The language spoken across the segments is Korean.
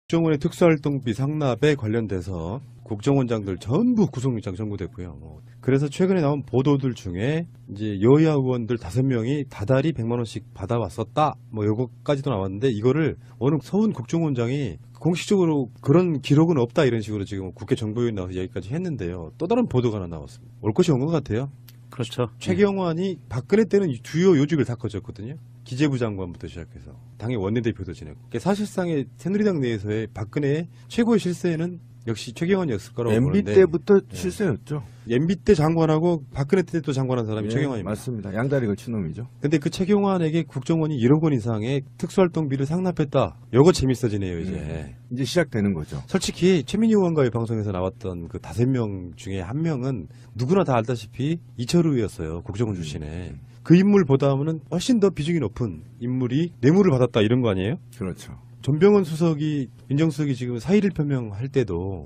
국정원의 특수활동비 상납에 관련돼서 국정원장들 전부 구속영장 청구됐고요. 그래서 최근에 나온 보도들 중에 이제 여야 의원들 5명이 다달이 100만 원씩 받아왔었다. 요거까지도 나왔는데 이거를 어느 서훈 국정원장이 공식적으로 그런 기록은 없다 이런 식으로 지금 국회 정보위원 나와서 얘기까지 했는데요. 또 다른 보도가 하나 나왔습니다. 올 것이 온 것 같아요. 그렇죠. 최경환이 박근혜 때는 주요 요직을 다 거쳤거든요. 기재부 장관부터 시작해서 당의 원내대표도 지냈고 사실상의 새누리당 내에서의 박근혜의 최고의 실세는 역시 최경환이었을 거라고 MB 보는데 때부터 실세였죠. MB 때 장관하고 박근혜 때도 장관한 사람이 예, 최경환입니다. 맞습니다. 양다리 걸친 놈이죠. 근데 그 최경환에게 국정원이 1억 원 이상의 특수활동비를 상납했다. 요거 재밌어지네요 이제. 이제 시작되는 거죠. 솔직히 최민희 의원과의 방송에서 나왔던 그 5명 중에 한 명은 누구나 다 알다시피 이철우였어요. 국정원 출신에. 그 인물보다는 훨씬 더 비중이 높은 인물이 뇌물을 받았다 이런 거 아니에요? 그렇죠. 전병헌 수석이 민정수석이 지금 사의를 표명할 때도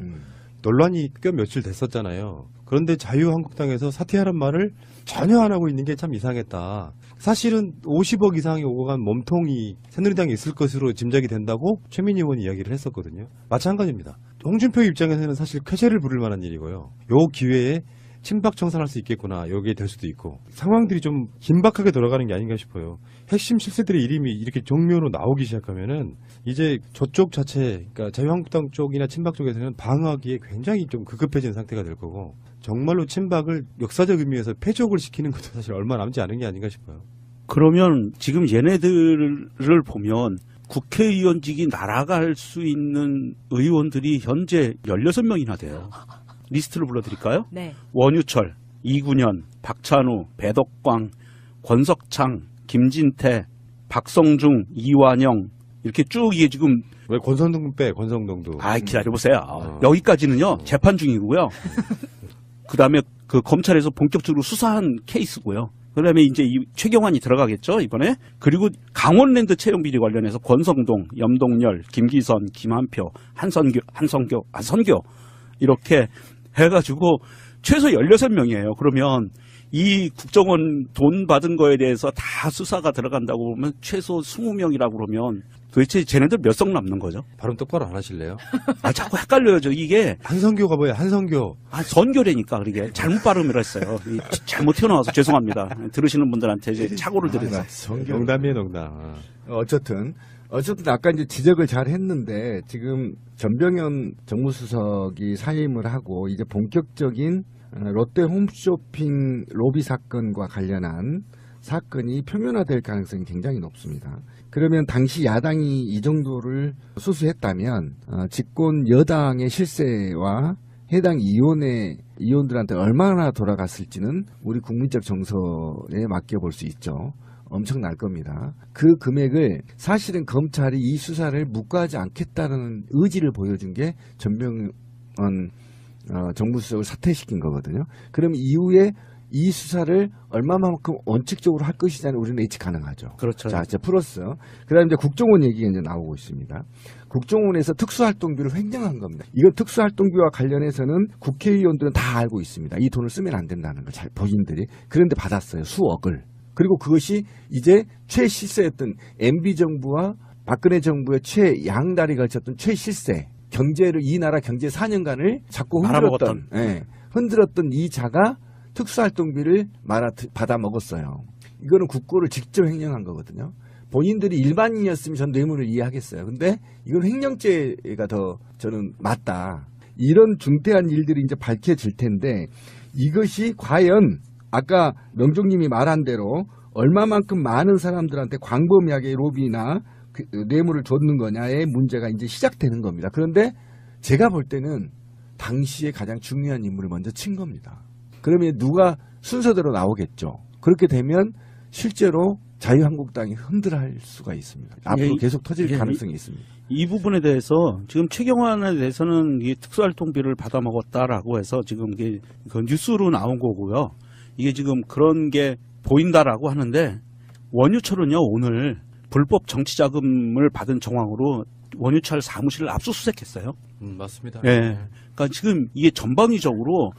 논란이 꽤 며칠 됐었잖아요. 그런데 자유한국당에서 사퇴하란 말을 전혀 안 하고 있는 게 참 이상했다. 사실은 50억 이상이 오고 간 몸통이 새누리당에 있을 것으로 짐작이 된다고 최민희 의원이 이야기를 했었거든요. 마찬가지입니다. 홍준표 입장에서는 사실 쾌재를 부를 만한 일이고요. 요 기회에 친박 청산할 수 있겠구나. 여기에 될 수도 있고 상황들이 좀 긴박하게 돌아가는 게 아닌가 싶어요. 핵심 실세들의 이름이 이렇게 정면으로 나오기 시작하면은 이제 저쪽 자체, 그러니까 자유한국당 쪽이나 친박 쪽에서는 방어하기에 굉장히 좀 급급해진 상태가 될 거고 정말로 친박을 역사적 의미에서 패족을 시키는 것도 사실 얼마 남지 않은 게 아닌가 싶어요. 그러면 지금 얘네들을 보면 국회의원직이 날아갈 수 있는 의원들이 현재 16명이나 돼요. 리스트를 불러드릴까요? 네. 원유철, 이군현, 박찬우, 배덕광, 권석창, 김진태, 박성중, 이완영 이렇게 쭉 이게 지금 왜 권성동 빼? 권성동도. 기다려보세요. 여기까지는요 재판 중이고요. 그다음에 그 검찰에서 본격적으로 수사한 케이스고요. 그다음에 이제 이 최경환이 들어가겠죠 이번에. 그리고 강원랜드 채용 비리 관련해서 권성동, 염동열, 김기선, 김한표, 한선교 이렇게 해가지고 최소 16명이에요. 그러면 이 국정원 돈 받은 거에 대해서 다 수사가 들어간다고 보면 최소 20명이라고 그러면 도대체 쟤네들 몇 석 남는 거죠? 발음 똑바로 안 하실래요? 자꾸 헷갈려요. 이게. 한성교가 뭐예요? 한성교. 선교래니까 그러게. 잘못 발음을 했어요. 잘못 튀어나와서 죄송합니다. 들으시는 분들한테 이제 착오를 드려서. 농담이에요, 농담. 어쨌든 아까 이제 지적을 잘 했는데 지금 전병현 정무수석이 사임을 하고 이제 본격적인 롯데 홈쇼핑 로비 사건과 관련한 사건이 표면화될 가능성이 굉장히 높습니다. 그러면 당시 야당이 이 정도를 수수했다면 집권 여당의 실세와 해당 의원들한테 얼마나 돌아갔을지는 우리 국민적 정서에 맡겨볼 수 있죠. 엄청날 겁니다. 그 금액을 사실은 검찰이 이 수사를 묵과하지 않겠다는 의지를 보여준 게 전병헌 정무수석을 사퇴시킨 거거든요. 그럼 이후에 이 수사를 얼마만큼 원칙적으로 할 것이냐는 우리는 예측 가능하죠. 그렇죠. 자, 이제 풀었어. 그 다음에 이제 국정원 얘기가 이제 나오고 있습니다. 국정원에서 특수활동비를 횡령한 겁니다. 이거 특수활동비와 관련해서는 국회의원들은 다 알고 있습니다. 이 돈을 쓰면 안 된다는 걸 잘 본인들이. 그런데 받았어요. 수억을. 그리고 그것이 이제 최실세였던 MB정부와 박근혜 정부의 최양다리 걸쳤던 최실세. 이 나라 경제 4년간을 자꾸 흔들었던 이 자가 특수활동비를 받아 먹었어요. 이거는 국고를 직접 횡령한 거거든요. 본인들이 일반인이었으면 전 뇌물을 이해하겠어요. 근데 이건 횡령죄가 더 저는 맞다. 이런 중대한 일들이 이제 밝혀질 텐데 이것이 과연 아까 명종님이 말한 대로 얼마만큼 많은 사람들한테 광범위하게 로비나 뇌물을 줬는 거냐의 문제가 이제 시작되는 겁니다. 그런데 제가 볼 때는 당시에 가장 중요한 인물을 먼저 친 겁니다. 그러면 누가 순서대로 나오겠죠. 그렇게 되면 실제로 자유한국당이 흔들할 수가 있습니다. 앞으로 계속 터질 가능성이 있습니다. 이 부분에 대해서 지금 최경환에 대해서는 이 특수활동비를 받아먹었다라고 해서 지금 이게 그 뉴스로 나온 거고요. 이게 지금 그런 게 보인다라고 하는데 원유철은요 오늘 불법 정치자금을 받은 정황으로 원유철 사무실을 압수수색했어요. 맞습니다. 예. 그러니까 지금 이게 전방위적으로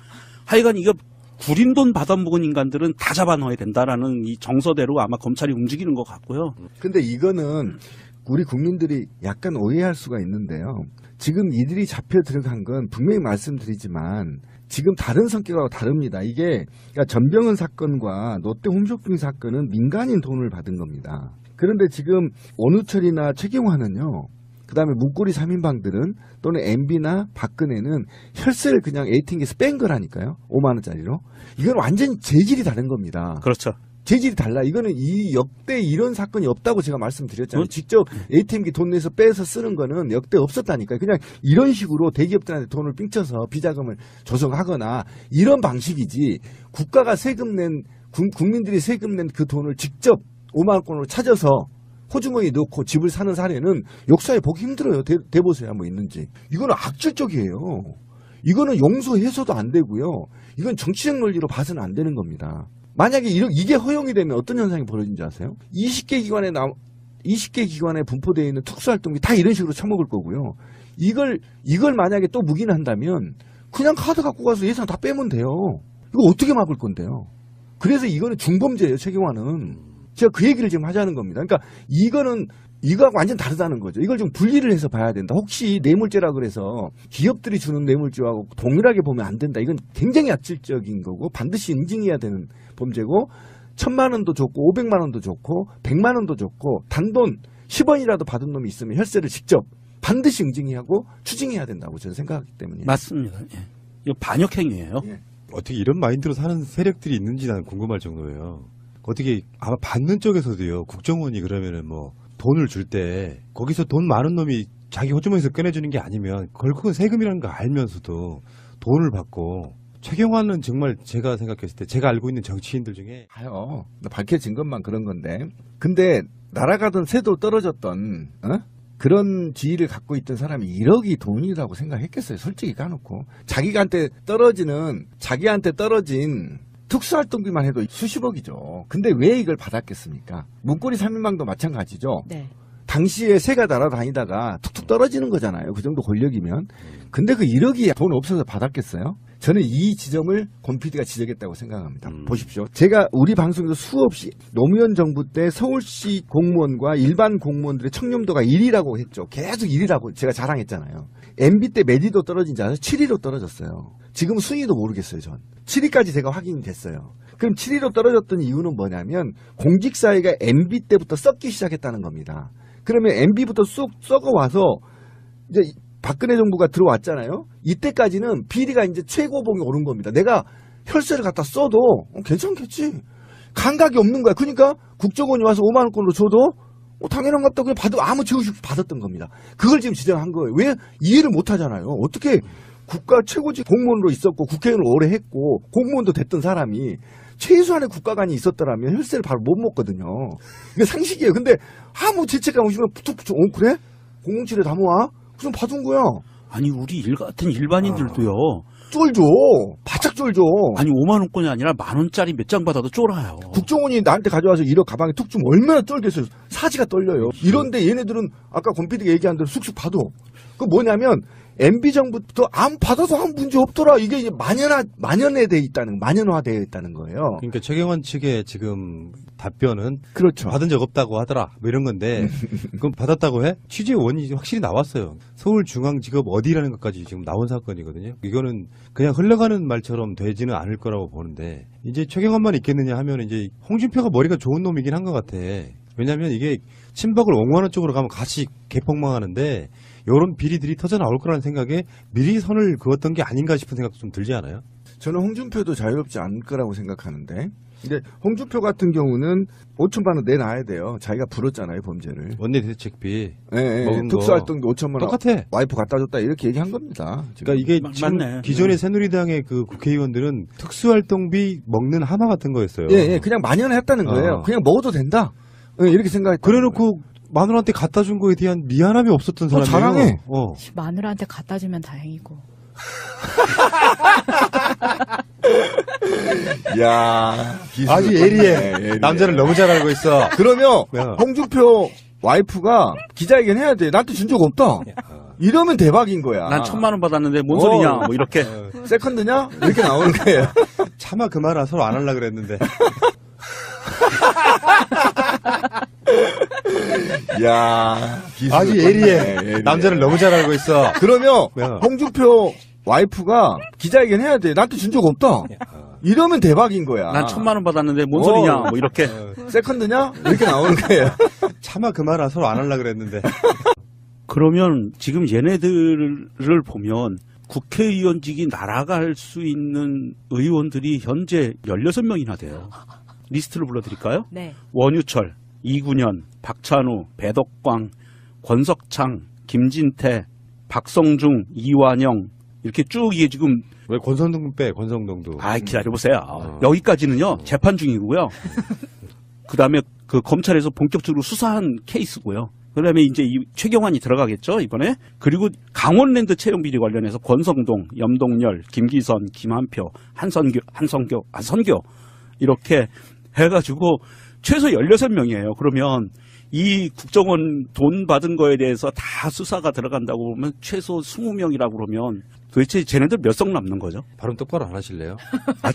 하여간 이거 구린 돈 받아먹은 인간들은 다 잡아넣어야 된다라는 이 정서대로 아마 검찰이 움직이는 것 같고요. 근데 이거는 우리 국민들이 약간 오해할 수가 있는데요. 지금 이들이 잡혀 들어간 건 분명히 말씀드리지만 지금 다른 성격하고 다릅니다. 이게 그러니까 전병헌 사건과 롯데 홈쇼핑 사건은 민간인 돈을 받은 겁니다. 그런데 지금 원우철이나 최경환은요. 그다음에 문고리 3인방들은 또는 MB나 박근혜는 혈세를 그냥 ATM기에서 뺀 거라니까요. 5만 원짜리로. 이건 완전히 재질이 다른 겁니다. 그렇죠. 재질이 달라. 이거는 이 역대 이런 사건이 없다고 제가 말씀드렸잖아요. 뭐? 직접 ATM기 돈 내서 빼서 쓰는 거는 역대 없었다니까요. 그냥 이런 식으로 대기업들한테 돈을 삥쳐서 비자금을 조성하거나 이런 방식이지 국가가 세금 낸 국민들이 세금 낸 그 돈을 직접 5만 원권으로 찾아서 호주머니에 넣고 집을 사는 사례는 역사에 보기 힘들어요. 대보세요. 뭐 있는지. 이거는 악질적이에요. 이거는 용서해서도 안 되고요. 이건 정치적 논리로 봐서는 안 되는 겁니다. 만약에 이게 허용이 되면 어떤 현상이 벌어진지 아세요? 20개 기관에 분포되어 있는 특수활동비 다 이런 식으로 처먹을 거고요. 이걸 만약에 또 묵인한다면 그냥 카드 갖고 가서 예산 다 빼면 돼요. 이거 어떻게 막을 건데요? 그래서 이거는 중범죄예요. 최경환은. 제가 그 얘기를 지금 하자는 겁니다. 그러니까 이거하고 완전 다르다는 거죠. 이걸 좀 분리를 해서 봐야 된다. 혹시 뇌물죄라 그래서 기업들이 주는 뇌물죄하고 동일하게 보면 안 된다. 이건 굉장히 악질적인 거고 반드시 응징해야 되는 범죄고 1,000만 원도 좋고 500만 원도 좋고 100만 원도 좋고 단돈 10원이라도 받은 놈이 있으면 혈세를 직접 반드시 응징해야 하고 추징해야 된다고 저는 생각하기 때문이에요. 맞습니다. 예. 이거 반역행위예요. 예. 어떻게 이런 마인드로 사는 세력들이 있는지 나는 궁금할 정도예요. 어떻게 아마 받는 쪽에서도요. 국정원이 그러면은 뭐 돈을 줄 때 거기서 돈 많은 놈이 자기 호주머니에서 꺼내주는 게 아니면 결국은 세금이라는 거 알면서도 돈을 받고 최경환은 정말 제가 생각했을 때 제가 알고 있는 정치인들 중에 가요. 밝혀진 것만 그런 건데. 근데 날아가던 새도 떨어졌던 그런 지위를 갖고 있던 사람이 1억이 돈이라고 생각했겠어요. 솔직히 까놓고. 자기한테 떨어진 특수활동비만 해도 수십억이죠. 근데 왜 이걸 받았겠습니까? 문고리 3인방도 마찬가지죠. 네. 당시에 새가 날아다니다가 툭툭 떨어지는 거잖아요. 그 정도 권력이면. 근데 그 1억이 돈 없어서 받았겠어요? 저는 이 지점을 권 PD가 지적했다고 생각합니다. 보십시오. 제가 우리 방송에서 수없이 노무현 정부 때 서울시 공무원과 일반 공무원들의 청렴도가 1위라고 했죠. 계속 1위라고 제가 자랑했잖아요. MB 때 몇 위도 떨어진지 아세요? 7위로 떨어졌어요. 지금 순위도 모르겠어요, 전. 7위까지 제가 확인이 됐어요. 그럼 7위로 떨어졌던 이유는 뭐냐면 공직사회가 MB 때부터 썩기 시작했다는 겁니다. 그러면 MB부터 쑥 썩어와서 이제 박근혜 정부가 들어왔잖아요. 이때까지는 비리가 이제 최고봉에 오른 겁니다. 내가 혈세를 갖다 써도 괜찮겠지. 감각이 없는 거야. 그러니까 국정원이 와서 5만 원권으로 줘도 당연한 것 같다. 그냥 아무 죄 없이 받았던 겁니다. 그걸 지금 지적한 거예요. 왜 이해를 못 하잖아요. 어떻게 국가 최고직 공무원으로 있었고 국회의원을 오래 했고 공무원도 됐던 사람이 최소한의 국가관이 있었더라면 혈세를 바로 못 먹거든요. 이게 상식이에요. 근데 아무 죄책감 없으면 툭 그래? 007에 다 모아? 그럼 받은 거야. 아니 우리 같은 일반인들도요. 쫄죠. 바짝 쫄죠. 아니 5만 원권이 아니라 1,000원짜리 몇 장 받아도 쫄아요. 국정원이 나한테 가져와서 1억 가방에 툭 주면 얼마나 떨겠어요. 사지가 떨려요. 이런데 얘네들은 아까 권 PD가 얘기한 대로 쑥쑥 받아. 그 뭐냐면 MB 정부부터 받아서 아무 문제 없더라. 이게 이제 만연화되어 있다는 거예요. 그러니까 최경환 측의 지금 답변은 그렇죠. 받은 적 없다고 하더라. 뭐 이런 건데 그럼 받았다고 해? 취지의 원인이 확실히 나왔어요. 서울중앙지검 어디라는 것까지 지금 나온 사건이거든요. 이거는 그냥 흘러가는 말처럼 되지는 않을 거라고 보는데 이제 최경환만 있겠느냐 하면 이제 홍준표가 머리가 좋은 놈이긴 한 것 같아. 왜냐하면 이게 친박을 옹호하는 쪽으로 가면 같이 개폭망하는데 이런 비리들이 터져 나올 거라는 생각에 미리 선을 그었던 게 아닌가 싶은 생각도 좀 들지 않아요? 저는 홍준표도 자유롭지 않을 거라고 생각하는데 근데 홍준표 같은 경우는 5천만 원 내놔야 돼요. 자기가 불었잖아요, 범죄를. 원내대책비 예, 특수활동비 5천만 원 똑같아. 와이프 갖다 줬다 이렇게 얘기한 겁니다. 지금. 그러니까 이게 지금 맞네. 기존의 새누리당의 그 국회의원들은 특수활동비 먹는 하마 같은 거였어요. 예, 그냥 만연했다는 거예요. 그냥 먹어도 된다. 예, 이렇게 생각했다. 그래놓고 마누라한테 갖다 준 거에 대한 미안함이 없었던 사람이에요. 자랑해. 마누라한테 갖다 주면 다행이고. 야, 아주 예리해. 남자를 너무 잘 알고 있어. 그러면 야. 홍준표 와이프가 기자회견 해야 돼. 나한테 준 적 없다. 이러면 대박인 거야. 난 1,000만 원 받았는데 뭔 소리냐? 뭐 이렇게. 세컨드냐? 이렇게 나오는 거예요. 차마 그 말아 서로 안 하려고 그랬는데. 야, 아주 예리해. 남자를 너무 잘 알고 있어. 그러면 야. 홍준표 와이프가 기자회견 해야 돼. 나한테 준 적 없다. 이러면 대박인 거야. 난 1,000만 원 받았는데 뭔 소리냐 뭐 이렇게. 세컨드냐? 이렇게 나오는 거예요. 차마 그 말은 서로 안 하려고 그랬는데. 그러면 지금 얘네들을 보면 국회의원직이 날아갈 수 있는 의원들이 현재 16명이나 돼요. 리스트를 불러드릴까요? 네. 원유철, 이군현, 박찬우, 배덕광, 권석창, 김진태, 박성중, 이완영 이렇게 쭉 이게 지금 왜 권성동 빼, 권성동도. 기다려보세요. 여기까지는요 재판 중이고요. 그 다음에 그 검찰에서 본격적으로 수사한 케이스고요. 그다음에 이제 이 최경환이 들어가겠죠 이번에. 그리고 강원랜드 채용 비리 관련해서 권성동, 염동열, 김기선, 김한표, 한선교 이렇게 해가지고 최소 16명이에요. 그러면 이 국정원 돈 받은 거에 대해서 다 수사가 들어간다고 보면 최소 20명이라고 그러면 도대체 쟤네들 몇 석 남는 거죠? 발음 똑바로 안 하실래요?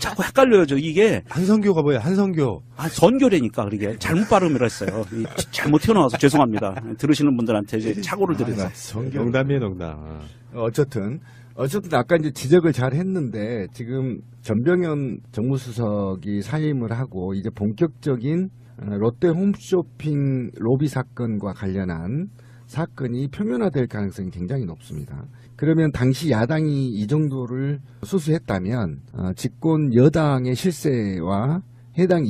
자꾸 헷갈려요. 이게 한성교가 뭐예요? 한성교. 선교래니까 그러게 잘못 발음을 했어요. 잘못 튀어나와서 죄송합니다. 들으시는 분들한테 이제 착오를 드려서. 농담이에요, 농담. 어쨌든 아까 이제 지적을 잘 했는데 지금 전병현 정무수석이 사임을 하고 이제 본격적인 롯데 홈쇼핑 로비 사건과 관련한 사건이 표면화될 가능성이 굉장히 높습니다. 그러면 당시 야당이 이 정도를 수수했다면 집권 여당의 실세와 해당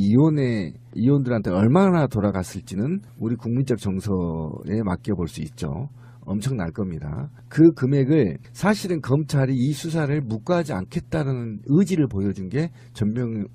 의원들한테 얼마나 돌아갔을지는 우리 국민적 정서에 맡겨볼 수 있죠. 엄청날 겁니다. 그 금액을 사실은 검찰이 이 수사를 묵과하지 않겠다는 의지를 보여준 게 전병헌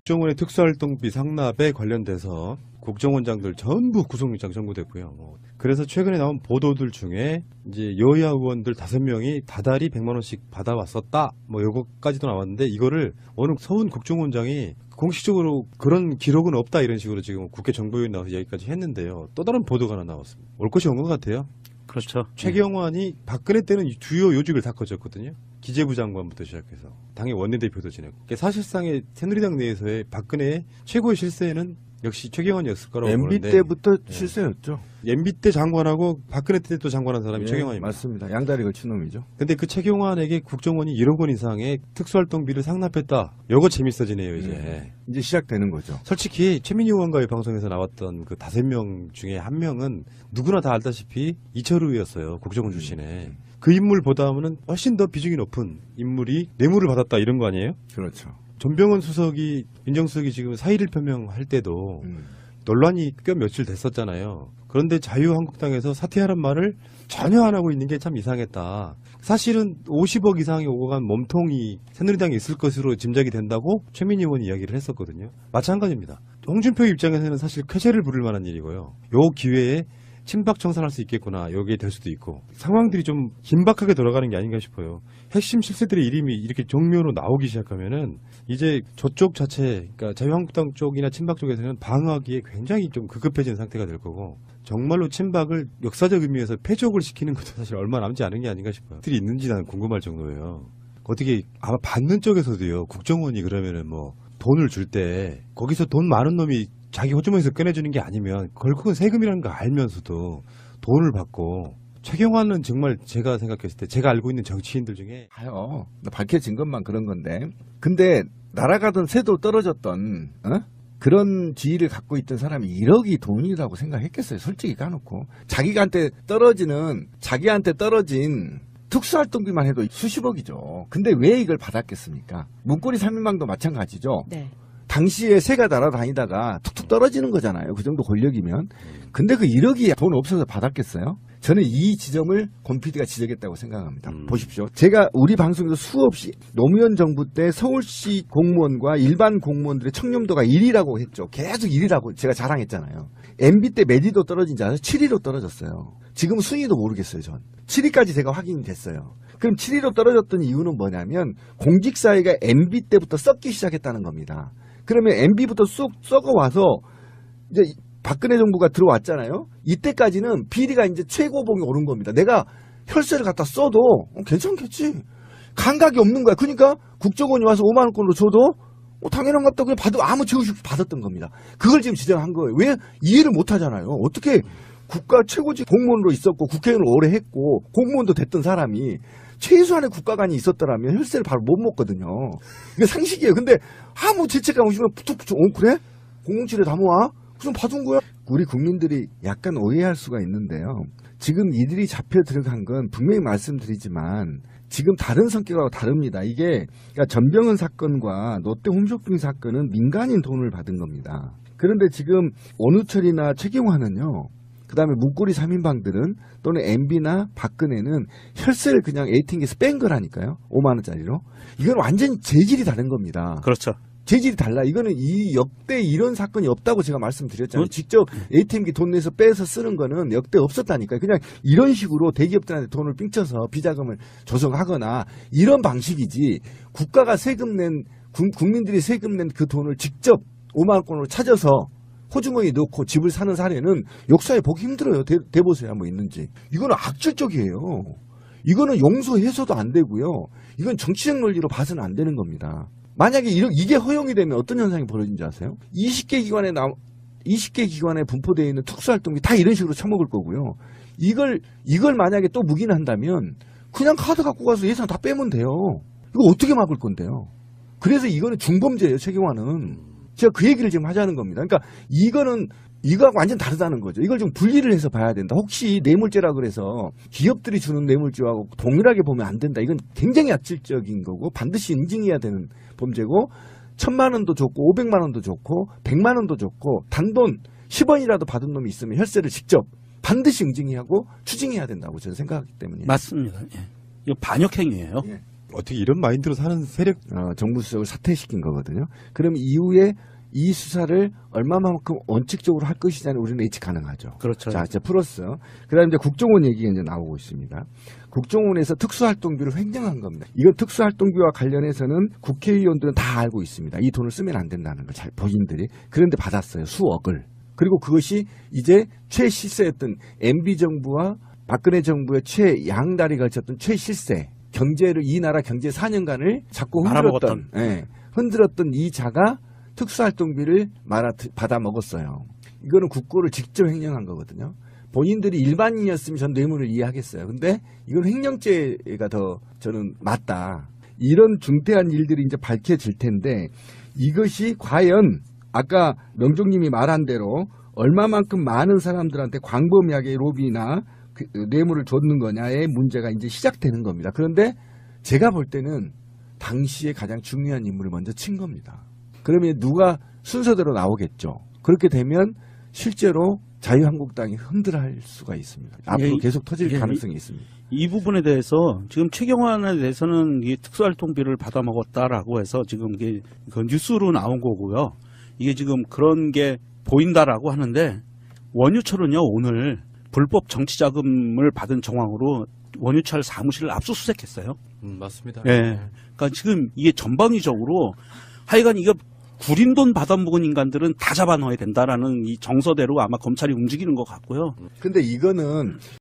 국정원의 특수활동비 상납에 관련돼서 국정원장들 전부 구속영장 청구됐고요. 그래서 최근에 나온 보도들 중에 이제 여야 의원들 5명이 다달이 100만 원씩 받아왔었다. 요거까지도 나왔는데 이거를 어느 서훈 국정원장이 공식적으로 그런 기록은 없다 이런 식으로 지금 국회 정보위원 나와서 얘기까지 했는데요. 또 다른 보도가 하나 나왔습니다. 올 것이 온 것 같아요. 그렇죠. 최경환이 박근혜 때는 주요 요직을 다 거쳤거든요. 기재부 장관부터 시작해서 당의 원내대표도 지냈고 사실상의 새누리당 내에서의 박근혜의 최고의 실세는 역시 최경환이었을 거라고 MB 보는데 때부터 실세였죠. MB 때 장관하고 박근혜 때 또 장관한 사람이 예, 최경환입니다. 맞습니다. 양다리 걸친 놈이죠. 근데 그 최경환에게 국정원이 1억 원 이상의 특수활동비를 상납했다. 요거 재밌어지네요 이제. 이제 시작되는 거죠. 솔직히 최민희 의원과의 방송에서 나왔던 그 5명 중에 한 명은 누구나 다 알다시피 이철우였어요. 국정원 출신에. 그 인물보다는 훨씬 더 비중이 높은 인물이 뇌물을 받았다 이런 거 아니에요? 그렇죠. 전병헌 수석이 민정수석이 지금 사의를 표명할 때도 논란이 꽤 며칠 됐었잖아요. 그런데 자유한국당에서 사퇴하란 말을 전혀 안 하고 있는 게 참 이상했다. 사실은 50억 이상이 오고 간 몸통이 새누리당에 있을 것으로 짐작이 된다고 최민희 의원이 이야기를 했었거든요. 마찬가지입니다. 홍준표 입장에서는 사실 쾌재를 부를 만한 일이고요. 요 기회에 친박 청산할 수 있겠구나. 여기에 될 수도 있고. 상황들이 좀 긴박하게 돌아가는 게 아닌가 싶어요. 핵심 실세들의 이름이 이렇게 정면으로 나오기 시작하면은 이제 저쪽 자체, 그러니까 자유한국당 쪽이나 친박 쪽에서는 방어하기에 굉장히 좀 급급해진 상태가 될 거고 정말로 친박을 역사적 의미에서 패족을 시키는 것도 사실 얼마 남지 않은 게 아닌가 싶어요. 들이 있는지 나는 궁금할 정도예요. 어떻게 아마 받는 쪽에서도요. 국정원이 그러면은 돈을 줄 때 거기서 돈 많은 놈이 자기 호주머니에서 꺼내주는 게 아니면 결국은 세금이라는 거 알면서도 돈을 받고 최경환은 정말 제가 생각했을 때 제가 알고 있는 정치인들 중에 밝혀진 것만 그런 건데 근데 날아가던 새도 떨어졌던 그런 지위를 갖고 있던 사람이 1억이 돈이라고 생각했겠어요. 솔직히 까놓고 자기한테 떨어진 특수활동비만 해도 수십억이죠. 근데 왜 이걸 받았겠습니까? 문고리 3인방도 마찬가지죠. 네. 당시에 새가 날아다니다가 툭툭 떨어지는 거잖아요. 그 정도 권력이면. 근데 그 1억이 돈 없어서 받았겠어요? 저는 이 지점을 권 PD가 지적했다고 생각합니다. 보십시오. 제가 우리 방송에서 수없이 노무현 정부 때 서울시 공무원과 일반 공무원들의 청렴도가 1위라고 했죠. 계속 1위라고 제가 자랑했잖아요. MB 때 몇 위도 떨어진지 아세요? 7위로 떨어졌어요. 지금 순위도 모르겠어요. 전 7위까지 제가 확인이 됐어요. 그럼 7위로 떨어졌던 이유는 뭐냐면 공직사회가 MB 때부터 썩기 시작했다는 겁니다. 그러면 MB부터 쑥 썩어와서 이제 박근혜 정부가 들어왔잖아요. 이때까지는 비리가 이제 최고봉에 오른 겁니다. 내가 혈세를 갖다 써도 괜찮겠지. 감각이 없는 거야. 그러니까 국정원이 와서 5만 원권으로 줘도 당연한 것 같다. 그냥 아무 죄 없이 받았던 겁니다. 그걸 지금 지적한 거예요. 왜 이해를 못 하잖아요. 어떻게 국가 최고직 공무원으로 있었고 국회의원을 오래 했고 공무원도 됐던 사람이 최소한의 국가관이 있었더라면 혈세를 바로 못 먹거든요. 이게 상식이에요. 근데 아무 죄책감 없이 툭툭 그래? 007에 다 모아? 무슨 받은 거야? 우리 국민들이 약간 오해할 수가 있는데요. 지금 이들이 잡혀 들어간 건 분명히 말씀드리지만 지금 다른 성격하고 다릅니다. 이게 그러니까 전병헌 사건과 롯데 홈쇼핑 사건은 민간인 돈을 받은 겁니다. 그런데 지금 원우철이나 최경환은요. 그다음에 문고리 3인방들은 또는 MB나 박근혜는 혈세를 그냥 ATM기에서 뺀 거라니까요. 5만 원짜리로. 이건 완전히 재질이 다른 겁니다. 그렇죠. 재질이 달라. 이거는 이 역대 이런 사건이 없다고 제가 말씀드렸잖아요. 직접 ATM기 돈 내서 빼서 쓰는 거는 역대 없었다니까요. 그냥 이런 식으로 대기업들한테 돈을 삥쳐서 비자금을 조성하거나 이런 방식이지 국가가 세금 낸 국민들이 세금 낸 그 돈을 직접 5만 원권으로 찾아서 호주머니에 넣고 집을 사는 사례는 역사에 보기 힘들어요. 대보세요. 뭐 있는지. 이거는 악질적이에요. 이거는 용서해서도 안 되고요. 이건 정치적 논리로 봐서는 안 되는 겁니다. 만약에 이게 허용이 되면 어떤 현상이 벌어진지 아세요? 20개 기관에 분포되어 있는 특수활동비 다 이런 식으로 처먹을 거고요. 이걸 만약에 또 무기한다면 그냥 카드 갖고 가서 예산 다 빼면 돼요. 이거 어떻게 막을 건데요? 그래서 이거는 중범죄예요. 최경환은. 제가 그 얘기를 지금 하자는 겁니다. 그러니까 이거하고 완전 다르다는 거죠. 이걸 좀 분리를 해서 봐야 된다. 혹시 뇌물죄라 그래서 기업들이 주는 뇌물죄하고 동일하게 보면 안 된다. 이건 굉장히 악질적인 거고 반드시 인증해야 되는 범죄고 1,000만 원도 좋고 500만 원도 좋고 100만 원도 좋고 단돈 10원이라도 받은 놈이 있으면 혈세를 직접 반드시 응징해야 하고 추징해야 된다고 저는 생각하기 때문이에요. 맞습니다. 예. 이거 반역행위예요. 예. 어떻게 이런 마인드로 사는 세력 정부 수석을 사퇴시킨 거거든요. 그럼 이후에 이 수사를 얼마만큼 원칙적으로 할 것이냐는 우리는 예측 가능하죠. 그렇죠. 자, 이제 플러스. 그 다음에 이제 국정원 얘기가 이제 나오고 있습니다. 국정원에서 특수활동비를 횡령한 겁니다. 이건 특수활동비와 관련해서는 국회의원들은 다 알고 있습니다. 이 돈을 쓰면 안 된다는 걸 잘 본인들이. 그런데 받았어요. 수억을. 그리고 그것이 이제 최실세였던 MB정부와 박근혜 정부의 최양다리 걸쳤던 최실세. 이 나라 경제 4년간을 자꾸 흔들었던 이 자가 특수활동비를 받아 먹었어요. 이거는 국고를 직접 횡령한 거거든요. 본인들이 일반인이었으면 전 뇌물을 이해하겠어요. 근데 이건 횡령죄가 더 저는 맞다. 이런 중대한 일들이 이제 밝혀질 텐데 이것이 과연 아까 명종님이 말한 대로 얼마만큼 많은 사람들한테 광범위하게 로비나 뇌물을 줬는 거냐의 문제가 이제 시작되는 겁니다. 그런데 제가 볼 때는 당시에 가장 중요한 인물을 먼저 친 겁니다. 그러면 누가 순서대로 나오겠죠. 그렇게 되면 실제로 자유한국당이 흔들할 수가 있습니다. 앞으로 계속 터질 가능성이 있습니다. 이 부분에 대해서 지금 최경환에 대해서는 이 특수활동비를 받아먹었다라고 해서 지금 이게 그 뉴스로 나온 거고요. 이게 지금 그런 게 보인다라고 하는데 원유철은요 오늘 불법 정치자금을 받은 정황으로 원유철 사무실을 압수수색했어요. 맞습니다. 예. 그러니까 지금 이게 전방위적으로 하여간 이거 구린 돈 받아먹은 인간들은 다 잡아넣어야 된다라는 이 정서대로 아마 검찰이 움직이는 것 같고요. 근데 이거는